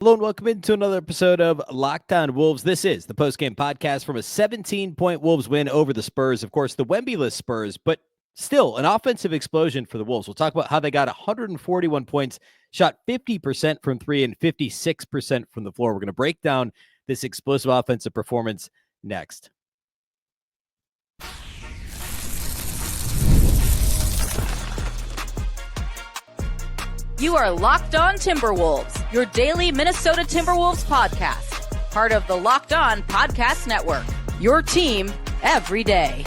Hello and welcome into another episode of Locked On Wolves. This is the postgame podcast from a 17-point Wolves win over the Spurs. Of course, the Wemby-less Spurs, but still an offensive explosion for the Wolves. We'll talk about how they got 141 points, shot 50% from three and 56% from the floor. We're going to break down this explosive offensive performance next. You are Locked On Timberwolves, your daily Minnesota Timberwolves podcast. Part of the Locked On Podcast Network, your team every day.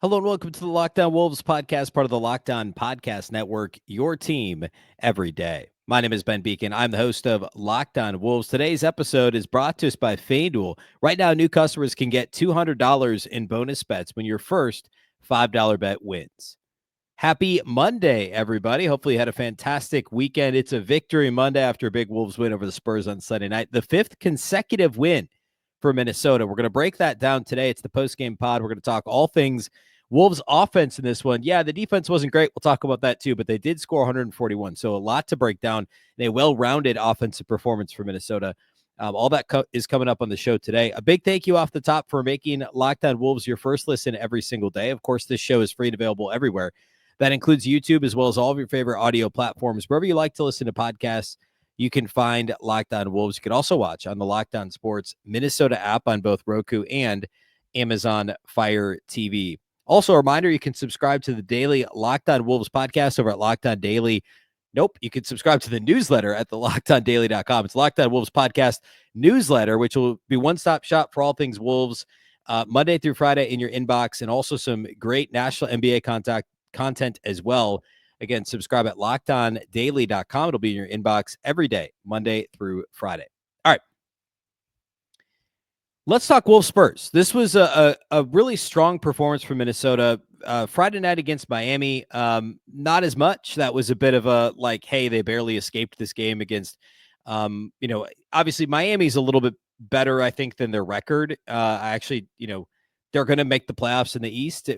Hello and welcome to the Locked On Wolves podcast, part of the Locked On Podcast Network, your team every day. My name is Ben Beecken. I'm the host of Locked On Wolves. Today's episode is brought to us by FanDuel. Right now, new customers can get $200 in bonus bets when your first $5 bet wins. Happy Monday, everybody. Hopefully you had a fantastic weekend. It's a victory Monday after a big Wolves win over the Spurs on Sunday night. The fifth consecutive win for Minnesota. We're going to break that down today. It's the postgame pod. We're going to talk all things Wolves offense in this one. Yeah, the defense wasn't great. We'll talk about that too, but they did score 141. So a lot to break down in a well-rounded offensive performance for Minnesota. All that is coming up on the show today. A big thank you off the top for making Locked On Wolves your first listen every single day. Of course, this show is free and available everywhere. That includes YouTube as well as all of your favorite audio platforms. Wherever you like to listen to podcasts, you can find Locked On Wolves. You can also watch on the Locked On Sports Minnesota app on both Roku and Amazon Fire TV. Also, a reminder, you can subscribe to the daily Locked On Wolves podcast over at Locked On Daily. Nope, you can subscribe to the newsletter at the LockedOnDaily.com. It's Locked On Wolves podcast newsletter, which will be one-stop shop for all things Wolves Monday through Friday in your inbox, and also some great national NBA content as well. Again, subscribe at LockedOnDaily.com. It'll be in your inbox every day, Monday through Friday. All right. Let's talk Wolves Spurs. This was a really strong performance for Minnesota. Friday night against Miami, not as much. That was a bit of a hey, they barely escaped this game against, obviously Miami's a little bit better, I think, than their record. They're going to make the playoffs in the East.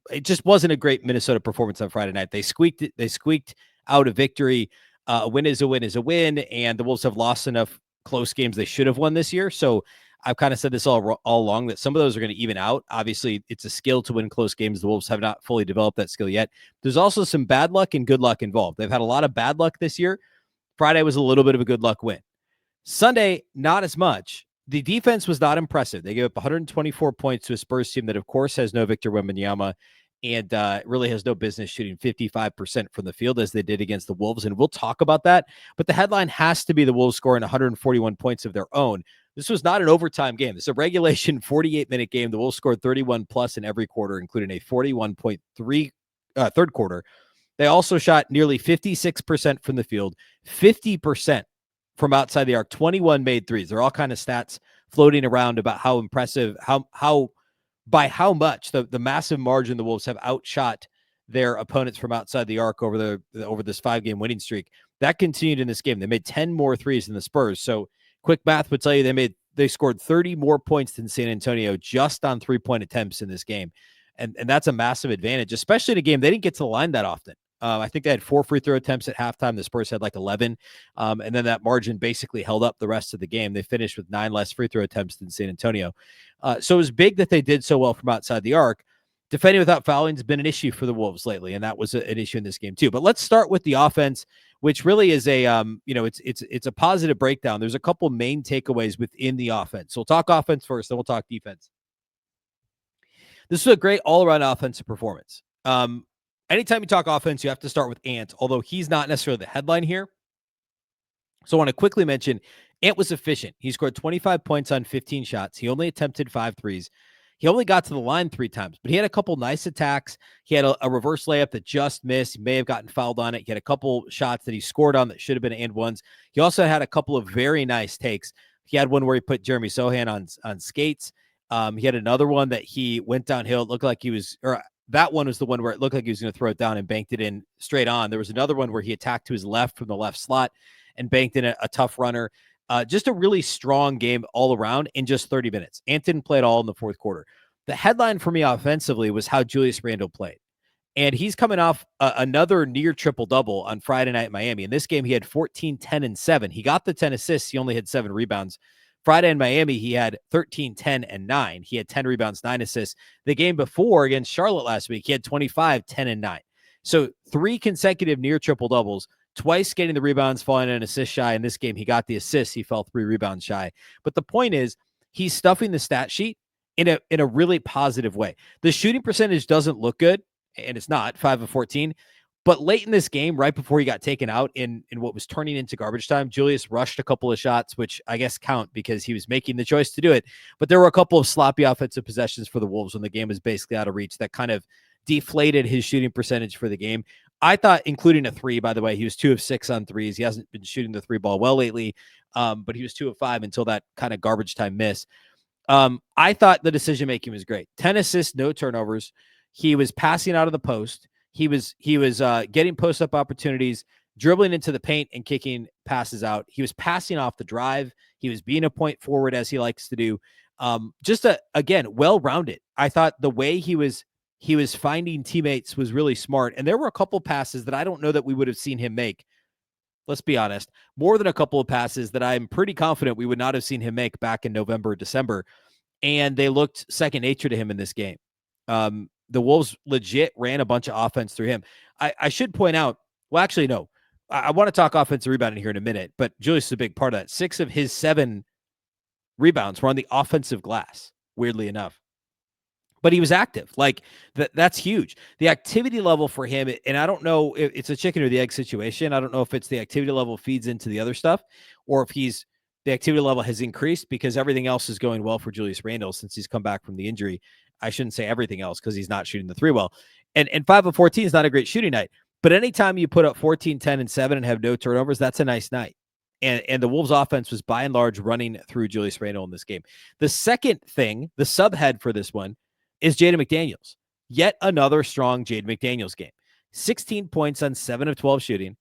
It just wasn't a great Minnesota performance on Friday night. They squeaked out a victory. A win is a win is a win, and the Wolves have lost enough close games they should have won this year. So I've kind of said this all along that some of those are going to even out. Obviously, it's a skill to win close games. The Wolves have not fully developed that skill yet. There's also some bad luck and good luck involved. They've had a lot of bad luck this year. Friday was a little bit of a good luck win. Sunday, not as much. The defense was not impressive. They gave up 124 points to a Spurs team that, of course, has no Victor Wembanyama and really has no business shooting 55% from the field as they did against the Wolves. And we'll talk about that. But the headline has to be the Wolves scoring 141 points of their own. This was not an overtime game. This is a regulation 48-minute game. The Wolves scored 31-plus in every quarter, including a 41.3 third quarter. They also shot nearly 56% from the field, 50% from outside the arc, 21 made threes. They're all kind of stats floating around about how impressive, by how much the massive margin the Wolves have outshot their opponents from outside the arc over this 5-game winning streak. That continued in this game. They made 10 more threes than the Spurs. So quick math would tell you they scored 30 more points than San Antonio just on 3-point attempts in this game. And that's a massive advantage, especially in a game they didn't get to the line that often. I think they had 4 free throw attempts at halftime. The Spurs had 11. And then that margin basically held up the rest of the game. They finished with 9 less free throw attempts than San Antonio. So it was big that they did so well from outside the arc. Defending without fouling has been an issue for the Wolves lately, and that was an issue in this game too. But let's start with the offense, which really is it's a positive breakdown. There's a couple main takeaways within the offense. So we'll talk offense first, then we'll talk defense. This was a great all-around offensive performance. Anytime you talk offense, you have to start with Ant, although he's not necessarily the headline here. So I want to quickly mention Ant was efficient. He scored 25 points on 15 shots. He only attempted 5 threes. He only got to the line 3 times, but he had a couple nice attacks. He had a reverse layup that just missed. He may have gotten fouled on it. He had a couple shots that he scored on that should have been and ones. He also had a couple of very nice takes. He had one where he put Jeremy Sohan on skates. He had another one that he went downhill. It looked like he was, or that one was the one where it looked like he was going to throw it down and banked it in straight on. There was another one where he attacked to his left from the left slot and banked in a tough runner. Just a really strong game all around in just 30 minutes. Ant didn't play at all in the fourth quarter. The headline for me offensively was how Julius Randle played. And he's coming off another near triple-double on Friday night in Miami. In this game, he had 14, 10, and 7. He got the 10 assists. He only had 7 rebounds. Friday in Miami, he had 13, 10, and 9. He had 10 rebounds, 9 assists. The game before against Charlotte last week, he had 25, 10, and 9. So 3 consecutive near triple-doubles, twice getting the rebounds, falling an assist shy. In this game, he got the assists. He fell 3 rebounds shy. But the point is, he's stuffing the stat sheet in a really positive way. The shooting percentage doesn't look good, and it's not 5 of 14. But late in this game, right before he got taken out in what was turning into garbage time, Julius rushed a couple of shots, which I guess count because he was making the choice to do it. But there were a couple of sloppy offensive possessions for the Wolves when the game was basically out of reach that kind of deflated his shooting percentage for the game. I thought, including a 3, by the way, he was 2 of 6 on threes. He hasn't been shooting the 3 ball well lately, but he was 2 of 5 until that kind of garbage time miss. I thought the decision-making was great. 10 assists, no turnovers. He was passing out of the post. He was getting post-up opportunities, dribbling into the paint and kicking passes out. He was passing off the drive. He was being a point forward as he likes to do. Again, well-rounded. I thought the way he was finding teammates was really smart. And there were a couple passes that I don't know that we would have seen him make. Let's be honest. More than a couple of passes that I'm pretty confident we would not have seen him make back in November, December. And they looked second nature to him in this game. The Wolves legit ran a bunch of offense through him. I should point out, well, actually, no. I want to talk offensive rebounding here in a minute, but Julius is a big part of that. 6 of his 7 rebounds were on the offensive glass, weirdly enough. But he was active. Like, that's huge. The activity level for him, and I don't know if it's a chicken or the egg situation. I don't know if it's the activity level feeds into the other stuff, or if the activity level has increased because everything else is going well for Julius Randle since he's come back from the injury. I shouldn't say everything else because he's not shooting the 3 well. And 5 of 14 is not a great shooting night. But anytime you put up 14, 10, and 7 and have no turnovers, that's a nice night. And the Wolves offense was by and large running through Julius Randle in this game. The second thing, the subhead for this one, is Jaden McDaniels. Yet another strong Jaden McDaniels game. 16 points on 7 of 12 shooting,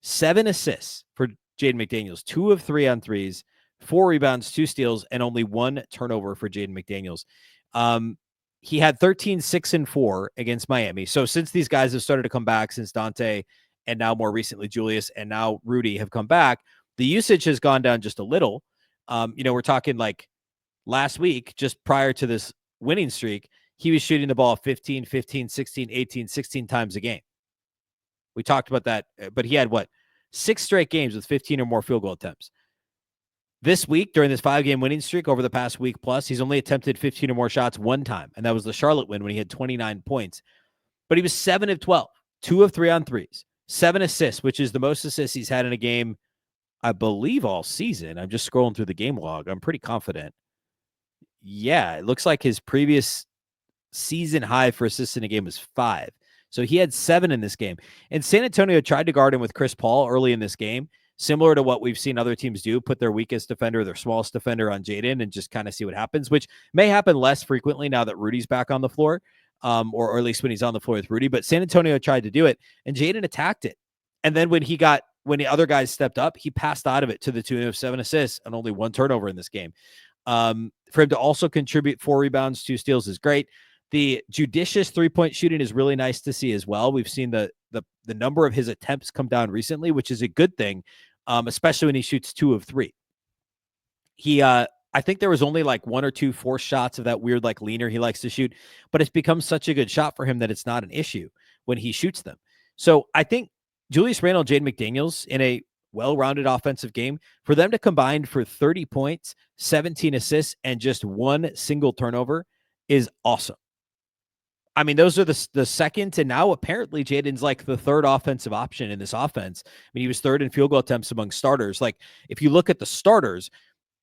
7 assists for Jaden McDaniels, 2 of 3 on threes, 4 rebounds, 2 steals, and only 1 turnover for Jaden McDaniels. He had 13, 6, and 4 against Miami. So since these guys have started to come back, since Dante and now more recently Julius and now Rudy have come back, the usage has gone down just a little. We're talking like last week, just prior to this winning streak, he was shooting the ball 15, 15, 16, 18, 16 times a game. We talked about that, but he had 6 straight games with 15 or more field goal attempts. This week, during this 5-game winning streak over the past week plus, he's only attempted 15 or more shots one time, and that was the Charlotte win when he had 29 points. But he was 7 of 12, 2 of 3 on threes, 7 assists, which is the most assists he's had in a game, I believe, all season. I'm just scrolling through the game log. I'm pretty confident. Yeah, it looks like his previous season high for assists in a game was 5. So he had 7 in this game. And San Antonio tried to guard him with Chris Paul early in this game, similar to what we've seen other teams do, put their weakest defender, their smallest defender on Jaden and just kind of see what happens, which may happen less frequently now that Rudy's back on the floor, or at least when he's on the floor with Rudy. But San Antonio tried to do it, and Jaden attacked it. And then when the other guys stepped up, he passed out of it to the tune of 7 assists and only 1 turnover in this game. For him to also contribute 4 rebounds, 2 steals is great. The judicious 3-point shooting is really nice to see as well. We've seen the number of his attempts come down recently, which is a good thing, especially when he shoots 2 of 3. I think there was only like 1 or 2 forced shots of that weird like leaner he likes to shoot, but it's become such a good shot for him that it's not an issue when he shoots them. So I think Julius Randle and Jaden McDaniels in a well-rounded offensive game, for them to combine for 30 points, 17 assists, and just 1 single turnover is awesome. I mean, those are the second, and now apparently Jaden's like the 3rd offensive option in this offense. I mean, he was 3rd in field goal attempts among starters. Like, if you look at the starters,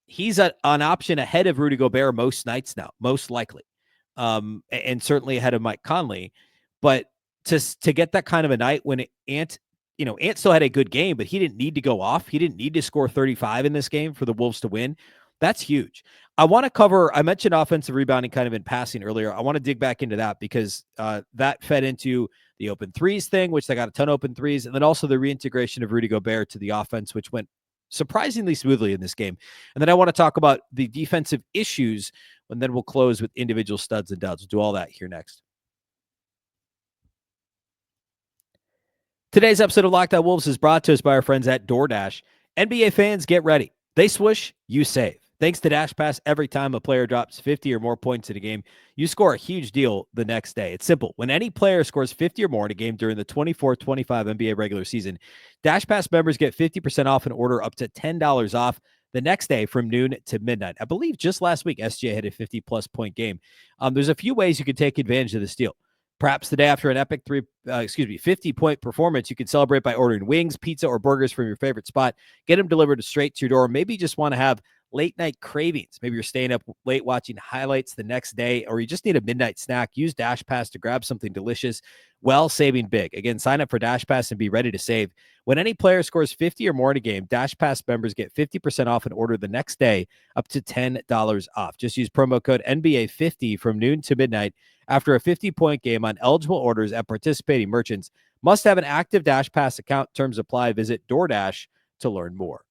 he's an option ahead of Rudy Gobert most nights now, most likely, and certainly ahead of Mike Conley. But to get that kind of a night when Ant still had a good game, but he didn't need to go off. He didn't need to score 35 in this game for the Wolves to win. That's huge. I mentioned offensive rebounding kind of in passing earlier. I want to dig back into that because that fed into the open threes thing, which they got a ton of open threes, and then also the reintegration of Rudy Gobert to the offense, which went surprisingly smoothly in this game. And then I want to talk about the defensive issues, and then we'll close with individual studs and duds. We'll do all that here next. Today's episode of Locked On Wolves is brought to us by our friends at DoorDash. NBA fans, get ready. They swoosh, you save. Thanks to Dash Pass, every time a player drops 50 or more points in a game, you score a huge deal the next day. It's simple. When any player scores 50 or more in a game during the 24-25 NBA regular season, Dash Pass members get 50% off an order up to $10 off the next day from noon to midnight. I believe just last week, SGA had a 50-plus point game. There's a few ways you can take advantage of this deal. Perhaps the day after an epic 50-point performance, you can celebrate by ordering wings, pizza, or burgers from your favorite spot. Get them delivered straight to your door. Maybe you just want to have late night cravings. Maybe you're staying up late watching highlights the next day, or you just need a midnight snack. Use Dash Pass to grab something delicious while saving big. Again, sign up for Dash Pass and be ready to save. When any player scores 50 or more in a game, Dash Pass members get 50% off an order the next day, up to $10 off. Just use promo code NBA50 from noon to midnight after a 50-point game on eligible orders at participating merchants. Must have an active Dash Pass account. Terms apply. Visit DoorDash to learn more.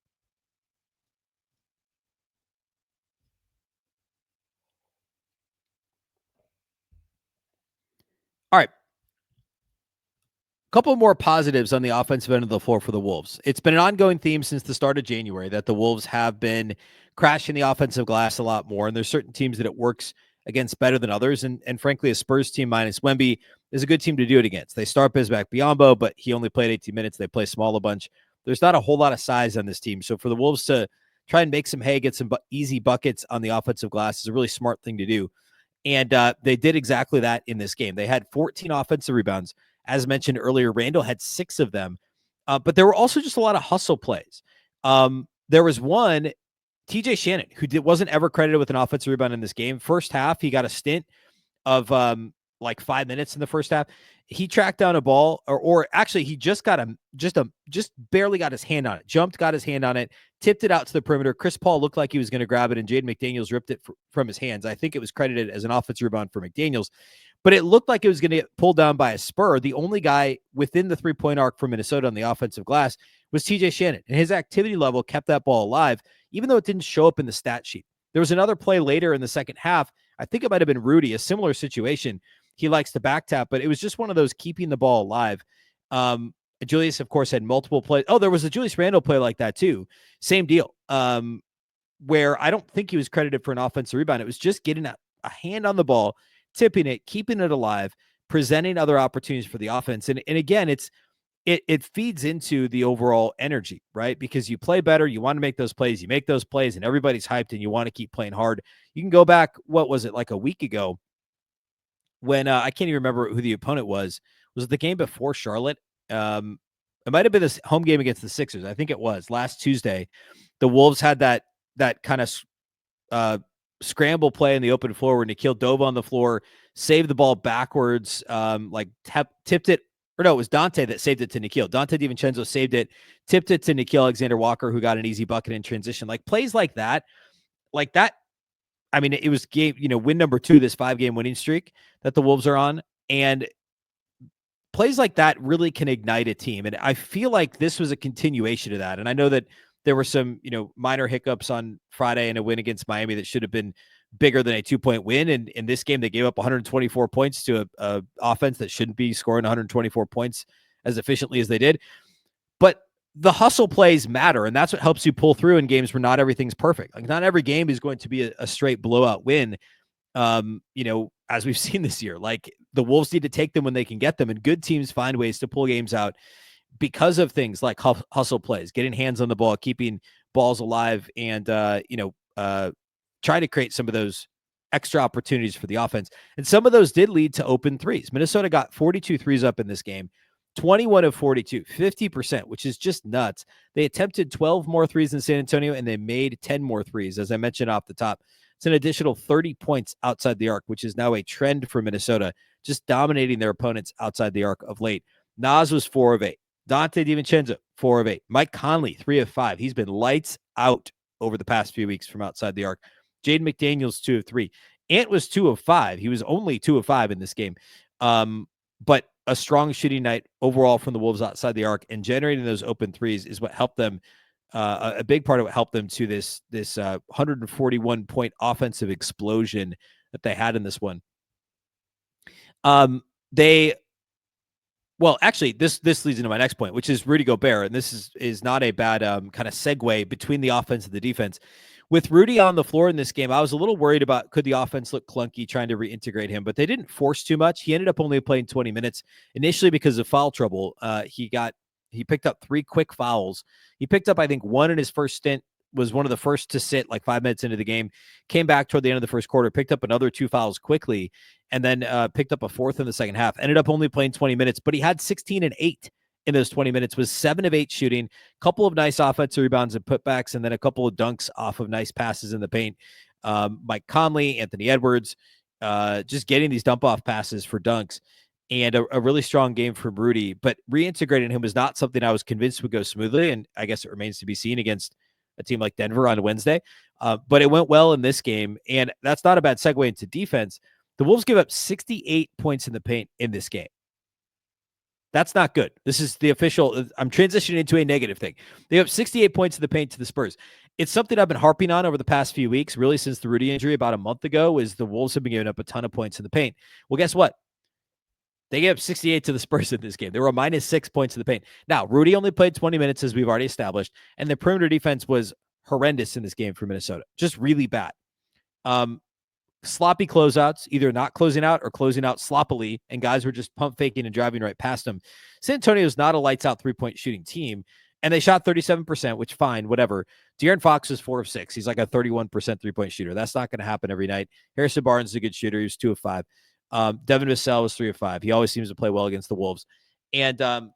All right. Couple more positives on the offensive end of the floor for the Wolves. It's been an ongoing theme since the start of January that the Wolves have been crashing the offensive glass a lot more, and there's certain teams that it works against better than others, and frankly, a Spurs team minus Wemby is a good team to do it against. They start Bismack Biyombo, but he only played 18 minutes. They play small a bunch. There's not a whole lot of size on this team, so for the Wolves to try and make some hay, get some easy buckets on the offensive glass is a really smart thing to do, and they did exactly that in this game. They had 14 offensive rebounds. As mentioned earlier, Randle had 6 of them, but there were also just a lot of hustle plays. There was one, TJ Shannon, who wasn't ever credited with an offensive rebound in this game. First half, he got a stint of like 5 minutes in the first half. He tracked down a ball, or actually, he just barely got his hand on it. Got his hand on it, tipped it out to the perimeter. Chris Paul looked like he was going to grab it, and Jaden McDaniels ripped it from his hands. I think it was credited as an offensive rebound for McDaniels, but it looked like it was going to get pulled down by a Spur. The only guy within the three-point arc for Minnesota on the offensive glass was TJ Shannon, and his activity level kept that ball alive, even though it didn't show up in the stat sheet. There was another play later in the second half. I think it might have been Rudy, a similar situation. He likes to back tap, but it was just one of those keeping the ball alive. Julius, of course, had multiple plays. Oh, there was a Julius Randle play like that too. Same deal. Where I don't think he was credited for an offensive rebound. It was just getting a hand on the ball, tipping it, keeping it alive, presenting other opportunities for the offense. And again, it feeds into the overall energy, right? Because you play better, you want to make those plays, you make those plays, and everybody's hyped and you want to keep playing hard. You can go back, what was it, like a week ago, when I can't even remember who the opponent was. Was it the game before Charlotte? It might have been this home game against the Sixers. I think it was last Tuesday. The Wolves had that kind of scramble play in the open floor where Nikhil dove on the floor, saved the ball backwards, tipped it. Or no, it was Dante that saved it to Nikhil. Dante DiVincenzo saved it, tipped it to Nikhil Alexander-Walker, who got an easy bucket in transition. Like plays like that. I mean, it was game, win number 2, this 5-game winning streak that the Wolves are on. And plays like that really can ignite a team. And I feel like this was a continuation of that. And I know that there were some, minor hiccups on Friday in a win against Miami that should have been bigger than a 2-point win. And in this game, they gave up 124 points to a offense that shouldn't be scoring 124 points as efficiently as they did. But the hustle plays matter, and that's what helps you pull through in games where not everything's perfect. Like not every game is going to be a straight blowout win. As we've seen this year, like the Wolves need to take them when they can get them, and good teams find ways to pull games out because of things like hustle plays, getting hands on the ball, keeping balls alive, and trying to create some of those extra opportunities for the offense. And some of those did lead to open threes. Minnesota got 42 threes up in this game, 21 of 42, 50%, which is just nuts. They attempted 12 more threes in San Antonio, and they made 10 more threes. As I mentioned off the top, it's an additional 30 points outside the arc, which is now a trend for Minnesota, just dominating their opponents outside the arc of late. Nas was 4 of 8. Dante DiVincenzo, 4 of 8. Mike Conley, 3 of 5. He's been lights out over the past few weeks from outside the arc. Jaden McDaniels, 2 of 3. Ant was 2 of 5. He was only 2 of 5 in this game. But a strong shooting night overall from the Wolves outside the arc, and generating those open threes is what helped them. A big part of what helped them to this 141-point offensive explosion that they had in this one. They Well, actually, this leads into my next point, which is Rudy Gobert, and this is not a bad kind of segue between the offense and the defense. With Rudy on the floor in this game, I was a little worried about could the offense look clunky trying to reintegrate him, but they didn't force too much. He ended up only playing 20 minutes initially because of foul trouble. He picked up 3 quick fouls. He picked up, I think, one in his first stint, was one of the first to sit like 5 minutes into the game, came back toward the end of the first quarter, picked up another 2 fouls quickly, and then picked up a fourth in the second half. Ended up only playing 20 minutes, but he had 16 and 8 in those 20 minutes, was 7 of 8 shooting, couple of nice offensive rebounds and putbacks, and then a couple of dunks off of nice passes in the paint. Mike Conley, Anthony Edwards, just getting these dump-off passes for dunks, and a really strong game from Rudy. But reintegrating him was not something I was convinced would go smoothly, and I guess it remains to be seen against a team like Denver on Wednesday. But it went well in this game, and that's not a bad segue into defense. The Wolves give up 68 points in the paint in this game. That's not good. This is the official. I'm transitioning into a negative thing. They have 68 points in the paint to the Spurs. It's something I've been harping on over the past few weeks, really since the Rudy injury about a month ago, is the Wolves have been giving up a ton of points in the paint. Well, guess what? They gave up 68 to the Spurs in this game. They were a -6 points in the paint. Now, Rudy only played 20 minutes, as we've already established, and the perimeter defense was horrendous in this game for Minnesota. Just really bad. Sloppy closeouts, either not closing out or closing out sloppily, and guys were just pump faking and driving right past them. San Antonio is not a lights out 3-point shooting team, and they shot 37%, which fine, whatever. De'Aaron Fox is 4 of 6. He's like a 31% 3-point shooter. That's not going to happen every night. Harrison Barnes is a good shooter. He was 2 of 5. Devin Vassell was 3 of 5. He always seems to play well against the Wolves. And but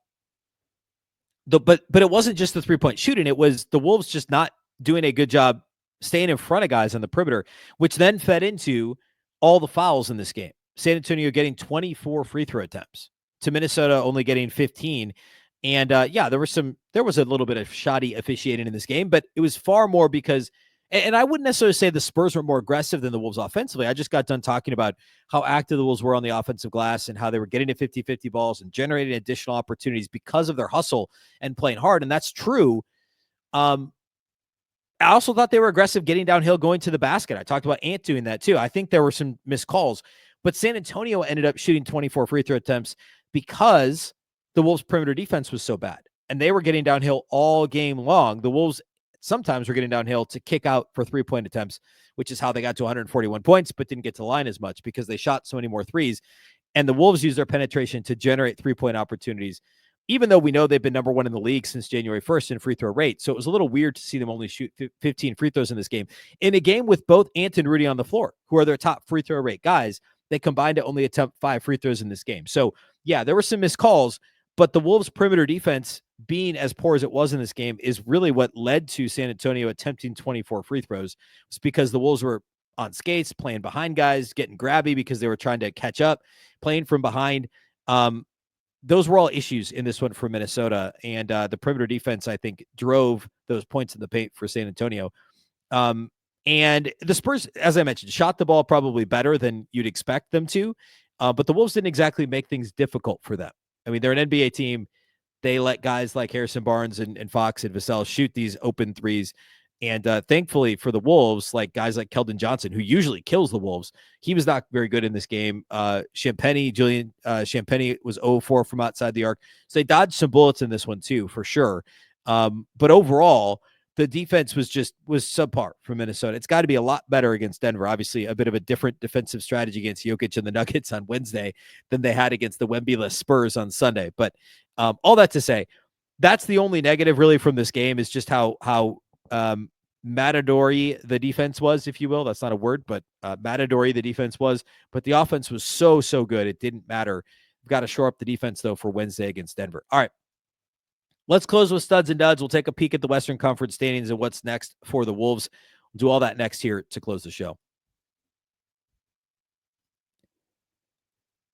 it wasn't just the 3-point shooting. It was the Wolves just not doing a good job staying in front of guys on the perimeter, which then fed into all the fouls in this game. San Antonio getting 24 free throw attempts to Minnesota only getting 15. And there was a little bit of shoddy officiating in this game, but it was far more because, and I wouldn't necessarily say the Spurs were more aggressive than the Wolves offensively. I just got done talking about how active the Wolves were on the offensive glass and how they were getting to 50-50 balls and generating additional opportunities because of their hustle and playing hard. And that's true. I also thought they were aggressive getting downhill, going to the basket. I talked about Ant doing that too. I think there were some missed calls, but San Antonio ended up shooting 24 free throw attempts because the Wolves' perimeter defense was so bad. And they were getting downhill all game long. The Wolves sometimes were getting downhill to kick out for 3-point attempts, which is how they got to 141 points, but didn't get to the line as much because they shot so many more threes. And the Wolves used their penetration to generate 3-point opportunities, even though we know they've been number 1 in the league since January 1st in free throw rate. So it was a little weird to see them only shoot 15 free throws in this game. In a game with both Ant and Rudy on the floor, who are their top free throw rate guys, they combined to only attempt 5 free throws in this game. So yeah, there were some missed calls, but the Wolves' perimeter defense being as poor as it was in this game is really what led to San Antonio attempting 24 free throws. It's because the Wolves were on skates, playing behind guys, getting grabby because they were trying to catch up, playing from behind. Those were all issues in this one for Minnesota, and the perimeter defense, I think, drove those points in the paint for San Antonio. And the Spurs, as I mentioned, shot the ball probably better than you'd expect them to, but the Wolves didn't exactly make things difficult for them. I mean, they're an NBA team. They let guys like Harrison Barnes and Fox and Vassell shoot these open threes. And thankfully for the Wolves, like guys like Keldon Johnson, who usually kills the Wolves, he was not very good in this game. Julian Champagnie was 0-4 from outside the arc. So they dodged some bullets in this one too, for sure. But overall, the defense was subpar for Minnesota. It's got to be a lot better against Denver. Obviously, a bit of a different defensive strategy against Jokic and the Nuggets on Wednesday than they had against the Wemby-less Spurs on Sunday. But all that to say, that's the only negative really from this game is just how Matador-y the defense was, if you will. That's not a word, but Matador-y the defense was. But the offense was so good. It didn't matter. We've got to shore up the defense, though, for Wednesday against Denver. All right. Let's close with studs and duds. We'll take a peek at the Western Conference standings and what's next for the Wolves. We'll do all that next here to close the show.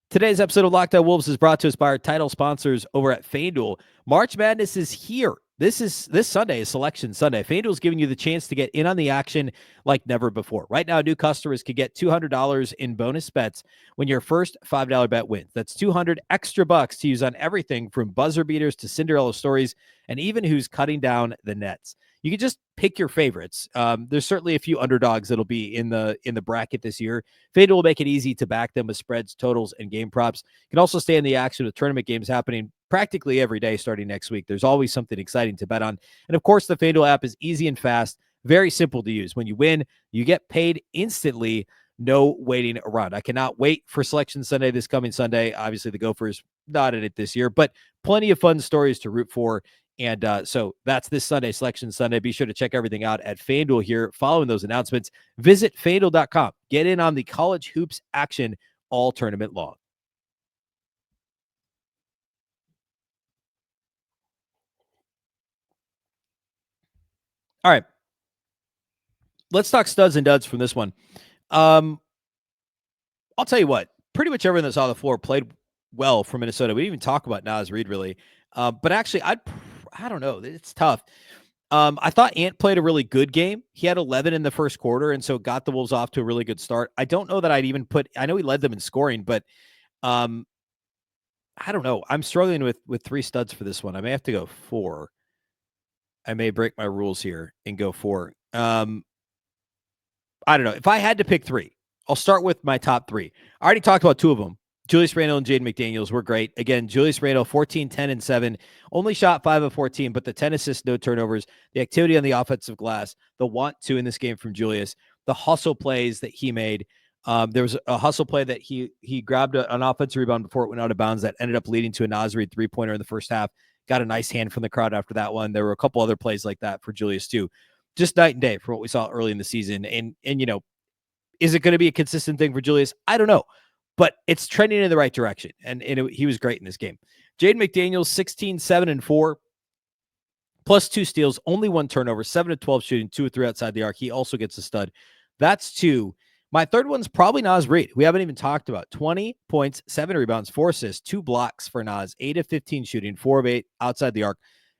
Today's episode of Locked On Wolves is brought to us by our title sponsors over at FanDuel. March Madness is here, This Sunday is Selection Sunday. FanDuel's giving you the chance to get in on the action like never before. Right now, new customers could get $200 in bonus bets when your first $5 bet wins. That's 200 extra bucks to use on everything from buzzer beaters to Cinderella stories and even who's cutting down the nets. You can just pick your favorites. There's certainly a few underdogs that'll be in the bracket this year. FanDuel will make it easy to back them with spreads, totals, and game props. You can also stay in the action with tournament games happening practically every day starting next week. There's always something exciting to bet on. And of course, the FanDuel app is easy and fast, very simple to use. When you win, you get paid instantly, no waiting around. I cannot wait for Selection Sunday this coming Sunday. Obviously, the Gophers not in it this year, but plenty of fun stories to root for. And so that's this Sunday, Selection Sunday. Be sure to check everything out at FanDuel here following those announcements. Visit FanDuel.com. Get in on the college hoops action all tournament long. All right. Let's talk studs and duds from this one. I'll tell you what, pretty much everyone that's on the floor played well for Minnesota. We didn't even talk about Naz Reid really. But actually, I don't know. It's tough. I thought Ant played a really good game. He had 11 in the first quarter, and so got the Wolves off to a really good start. I don't know that I'd even I know he led them in scoring, but I don't know. I'm struggling with 3 studs for this one. I may have to go 4. I may break my rules here and go 4. I don't know. If I had to pick 3, I'll start with my top 3. I already talked about 2 of them. Julius Randle and Jaden McDaniels were great. Again, Julius Randle, 14, 10, and 7. Only shot 5 of 14, but the 10 assists, no turnovers. The activity on the offensive glass, the want to in this game from Julius, the hustle plays that he made. There was a hustle play that he grabbed an offensive rebound before it went out of bounds that ended up leading to a Naz Reid three-pointer in the first half. Got a nice hand from the crowd after that one. There were a couple other plays like that for Julius too. Just night and day from what we saw early in the season. And you know, is it going to be a consistent thing for Julius? I don't know, but it's trending in the right direction. And he was great in this game. Jaden McDaniels, 16, 7, and 4, plus 2 steals, only 1 turnover, 7 of 12 shooting, 2 of 3 outside the arc. He also gets a stud. That's 2. My third one's probably Naz Reid. We haven't even talked about 20 points, 7 rebounds, 4 assists, 2 blocks for Naz, 8 of 15 shooting, 4 of 8 outside the arc.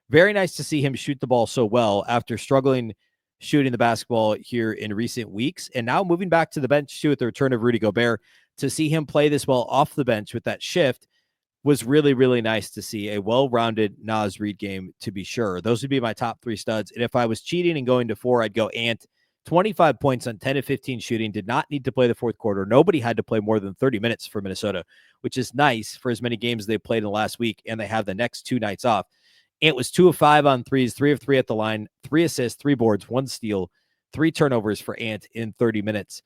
Very nice to see him shoot the ball so well after struggling shooting the basketball here in recent weeks. And now moving back to the bench too with the return of Rudy Gobert, to see him play this well off the bench with that shift was really, really nice to see. A well-rounded Naz Reid game, to be sure. Those would be my top 3 studs. And if I was cheating and going to 4, I'd go Ant. 25 points on 10 of 15 shooting, did not need to play the fourth quarter. Nobody had to play more than 30 minutes for Minnesota, which is nice for as many games they played in the last week, and they have the next 2 nights off. Ant was 2 of 5 on threes, 3 of 3 at the line, 3 assists, 3 boards, 1 steal, 3 turnovers for Ant in 30 minutes.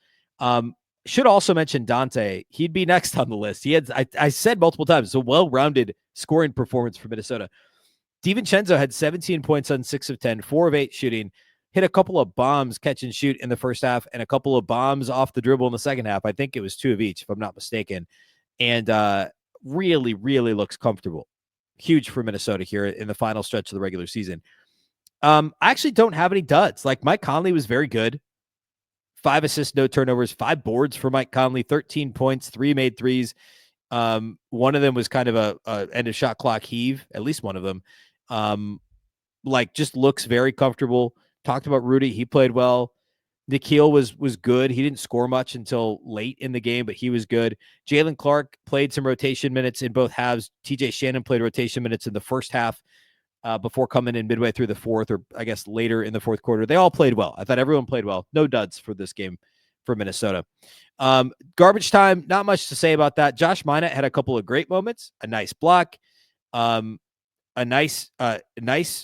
Should also mention Dante. He'd be next on the list. He had, I said multiple times, it's a well-rounded scoring performance for Minnesota. DiVincenzo had 17 points on 6 of 10, 4 of 8 shooting, hit a couple of bombs, catch and shoot in the first half, and a couple of bombs off the dribble in the second half. I think it was 2 of each, if I'm not mistaken. And really, really looks comfortable. Huge for Minnesota here in the final stretch of the regular season. I actually don't have any duds. Like Mike Conley was very good. 5 assists, no turnovers, 5 boards for Mike Conley, 13 points, 3 made threes. One of them was kind of a end of shot clock heave, at least one of them. Like just looks very comfortable. Talked about Rudy. He played well. Nikhil was good. He didn't score much until late in the game, but he was good. Jalen Clark played some rotation minutes in both halves. TJ Shannon played rotation minutes in the first half before coming in midway through the fourth, or I guess later in the fourth quarter. They all played well. I thought everyone played well. No duds for this game for Minnesota. Garbage time, not much to say about that. Josh Minott had a couple of great moments, a nice block, a nice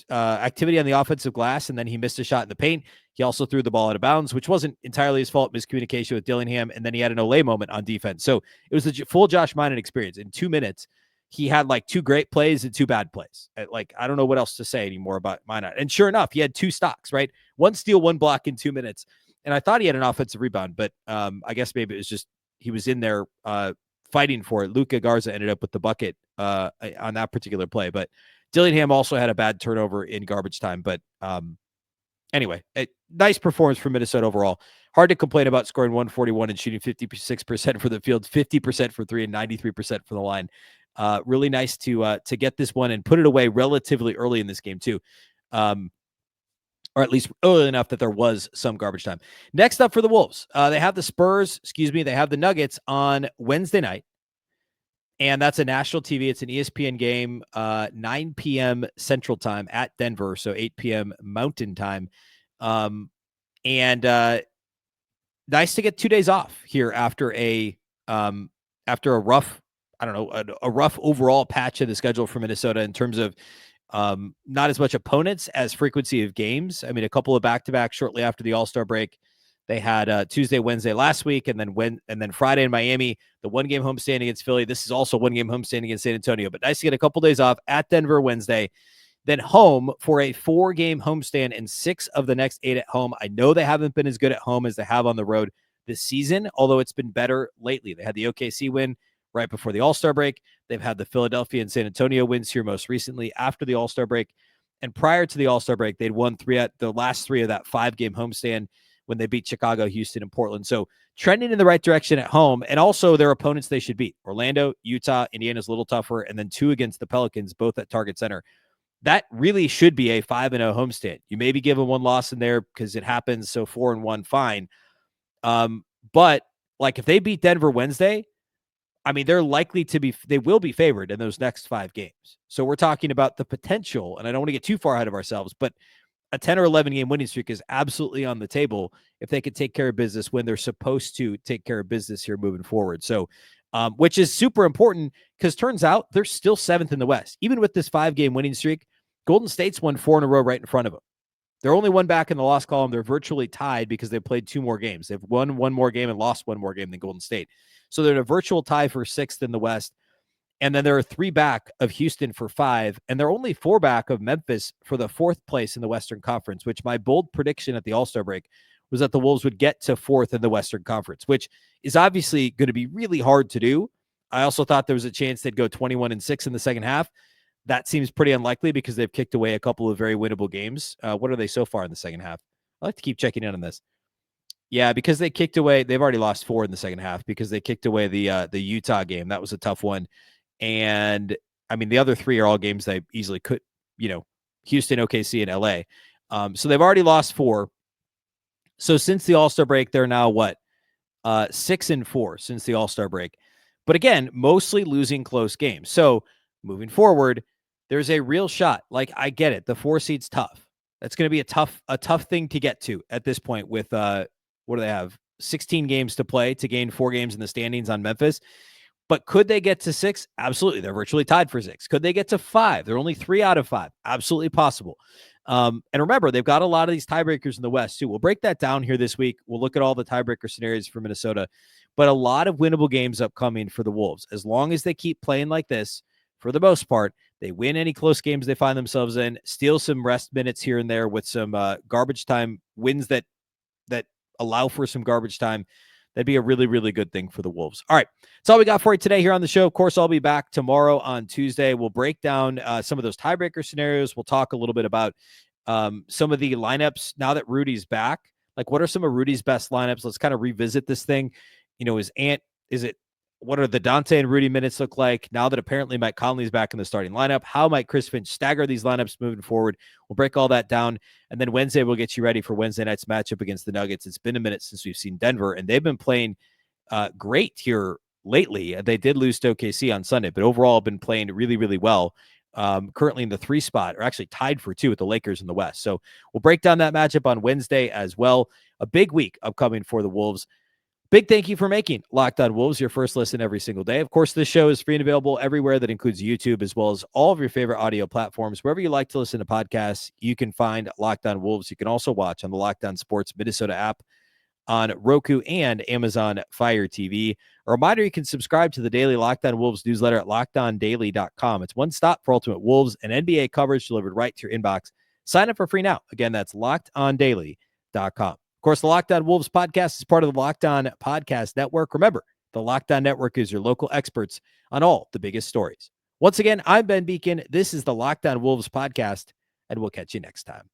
activity on the offensive glass, and then he missed a shot in the paint. He also threw the ball out of bounds, which wasn't entirely his fault, miscommunication with Dillingham, and then he had an Olay moment on defense. So it was a full Josh Minott experience. In 2 minutes, he had like 2 great plays and 2 bad plays. Like, I don't know what else to say anymore about Minott. And sure enough, he had 2 stocks, right? 1 steal, 1 block in 2 minutes. And I thought he had an offensive rebound, but I guess maybe it was just he was in there fighting for it. Luka Garza ended up with the bucket on that particular play. But Dillingham also had a bad turnover in garbage time. But anyway, a nice performance from Minnesota overall. Hard to complain about scoring 141 and shooting 56% for the field, 50% for 3, and 93% for the line. Really nice to get this one and put it away relatively early in this game too. or at least early enough that there was some garbage time. Next up for the Wolves, they have they have the Nuggets on Wednesday night. And that's a national TV. It's an ESPN game, 9 p.m. Central Time at Denver, so 8 p.m. Mountain Time. And nice to get 2 days off here after a rough, a rough overall patch of the schedule for Minnesota in terms of not as much opponents as frequency of games. I mean, a couple of back-to-back shortly after the All-Star break. They had Tuesday, Wednesday last week, and then Friday in Miami, the one-game homestand against Philly. This is also one-game homestand against San Antonio, but nice to get a couple days off at Denver Wednesday, then home for a 4-game homestand and 6 of the next 8 at home. I know they haven't been as good at home as they have on the road this season, although it's been better lately. They had the OKC win right before the All-Star break. They've had the Philadelphia and San Antonio wins here most recently after the All-Star break. And prior to the All-Star break, they'd won the last 3 of that 5-game homestand when they beat Chicago, Houston, and Portland. So trending in the right direction at home, and also their opponents they should beat. Orlando, Utah, Indiana's a little tougher, and then 2 against the Pelicans, both at Target Center. That really should be a 5-0 homestand. You maybe give them 1 loss in there because it happens, so 4-1, fine. But like if they beat Denver Wednesday, I mean, they will be favored in those next 5 games. So we're talking about the potential, and I don't want to get too far ahead of ourselves, but a 10 or 11 game winning streak is absolutely on the table if they could take care of business when they're supposed to take care of business here moving forward. So, which is super important because turns out they're still 7th in the West. Even with this 5-game winning streak, Golden State's won 4 in a row right in front of them. They're only 1 back in the loss column. They're virtually tied because they've played 2 more games. They've won 1 more game and lost 1 more game than Golden State. So they're in a virtual tie for 6th in the West. And then there are 3 back of Houston for 5, and they're only 4 back of Memphis for the 4th place in the Western Conference, which my bold prediction at the All-Star break was that the Wolves would get to 4th in the Western Conference, which is obviously going to be really hard to do. I also thought there was a chance they'd go 21-6 in the second half. That seems pretty unlikely because they've kicked away a couple of very winnable games. What are they so far in the second half? I like to keep checking in on this. Yeah, because they kicked away. They've already lost 4 in the second half because they kicked away the Utah game. That was a tough one. And I mean, the other 3 are all games they easily could, Houston, OKC, and LA. So they've already lost 4. So since the All-Star break, they're now 6-4 since the All-Star break. But again, mostly losing close games. So moving forward, there's a real shot. Like, I get it. The 4 seed's tough. That's going to be a tough thing to get to at this point with, what do they have? 16 games to play to gain 4 games in the standings on Memphis. But could they get to 6? Absolutely. They're virtually tied for 6. Could they get to 5? They're only 3 out of 5. Absolutely possible. And remember, they've got a lot of these tiebreakers in the West, too. We'll break that down here this week. We'll look at all the tiebreaker scenarios for Minnesota. But a lot of winnable games upcoming for the Wolves. As long as they keep playing like this, for the most part, they win any close games they find themselves in, steal some rest minutes here and there with some garbage time wins that allow for some garbage time. That'd be a really, really good thing for the Wolves. All right. That's all we got for you today here on the show. Of course, I'll be back tomorrow on Tuesday. We'll break down some of those tiebreaker scenarios. We'll talk a little bit about some of the lineups now that Rudy's back. Like, what are some of Rudy's best lineups? Let's kind of revisit this thing. What are the Dante and Rudy minutes look like now that apparently Mike Conley's back in the starting lineup? How might Chris Finch stagger these lineups moving forward? We'll break all that down. And then Wednesday, we'll get you ready for Wednesday night's matchup against the Nuggets. It's been a minute since we've seen Denver, and they've been playing great here lately. They did lose to OKC on Sunday, but overall have been playing really, really well. Currently in the 3 spot, or actually tied for 2 with the Lakers in the West. So we'll break down that matchup on Wednesday as well. A big week upcoming for the Wolves. Big thank you for making Locked On Wolves your first listen every single day. Of course, this show is free and available everywhere. That includes YouTube, as well as all of your favorite audio platforms. Wherever you like to listen to podcasts, you can find Locked On Wolves. You can also watch on the Locked On Sports Minnesota app on Roku and Amazon Fire TV. A reminder, you can subscribe to the daily Locked On Wolves newsletter at LockedOnDaily.com. It's one stop for Ultimate Wolves and NBA coverage delivered right to your inbox. Sign up for free now. Again, that's LockedOnDaily.com. Of course, the Locked On Wolves podcast is part of the Locked On Podcast Network. Remember, the Locked On Network is your local experts on all the biggest stories. Once again, I'm Ben Beecken. This is the Locked On Wolves podcast, and we'll catch you next time.